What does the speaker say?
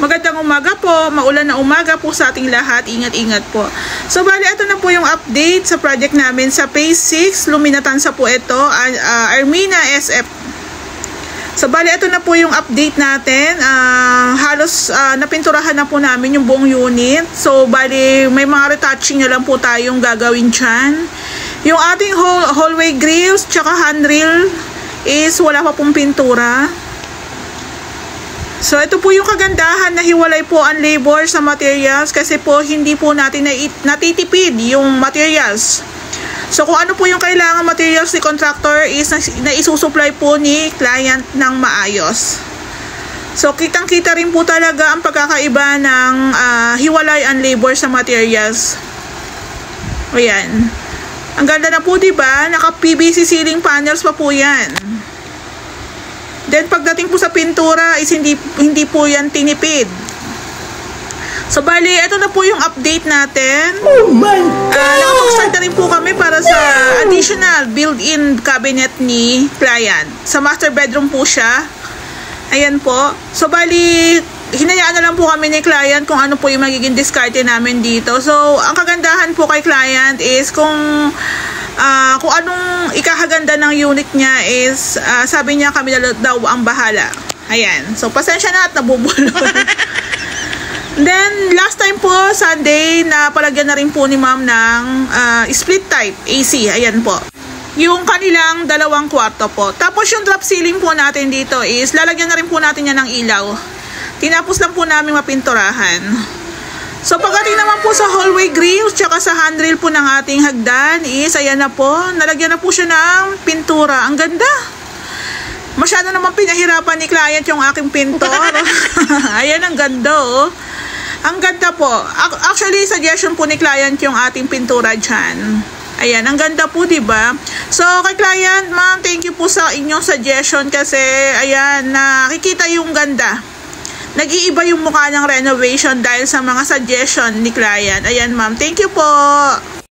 Magandang umaga po, maulan na umaga po sa ating lahat, ingat-ingat po. So bali, ito na po yung update sa project namin sa Phase 6, Luminatansa po ito, Armina SF. So bali, ito na po yung update natin, halos napinturahan na po namin yung buong unit. So bali, may mga retouching na lang po tayong gagawin dyan. Yung ating hallway grills, tsaka handrail is wala pa pong pintura. So, ito po yung kagandahan na hiwalay po ang labor sa materials kasi po hindi po natin natitipid yung materials. So, kung ano po yung kailangan materials ni contractor is na isusupply po ni client ng maayos. So, kitang-kita rin po talaga ang pagkakaiba ng hiwalay ang labor sa materials. Ayan. Ang ganda na po, diba? Naka-PVC ceiling panels pa po yan. Then, pagdating po sa pintura is hindi po yan tinipid. So, bali, ito na po yung update natin. Oh my God! Nakapag-start na rin po kami para sa additional built-in cabinet ni client. Sa master bedroom po siya. Ayan po. So, bali, hinayaan na lang po kami ni client kung ano po yung magiging discarte namin dito. So, ang kagandahan po kay client is kung anong ikakaganda ng unit niya is sabi niya kami na daw ang bahala. Ayan. So, pasensya na at nabubulol. Then, last time po, Sunday, napalagyan na rin po ni ma'am ng split type AC. Ayan po. Yung kanilang 2 kwarto po. Tapos, yung drop ceiling po natin dito is lalagyan na rin po natin yan ng ilaw. Tinapos lang po namin mapinturahan. So, pagdating naman po sa hallway grills tsaka sa handrail po ng ating hagdan is, ayan na po, nalagyan na po siya ng pintura. Ang ganda! Masyado naman pinahirapan ni client yung aking pintor. Ayan, ang ganda, oh. Ang ganda po. Actually, suggestion po ni client yung ating pintura dyan. Ayan, ang ganda po, diba? So, kay client, ma'am, thank you po sa inyong suggestion kasi, ayan, nakikita yung ganda. Nag-iiba yung mukha ng renovation dahil sa mga suggestion ni client. Ayan, ma'am. Thank you po.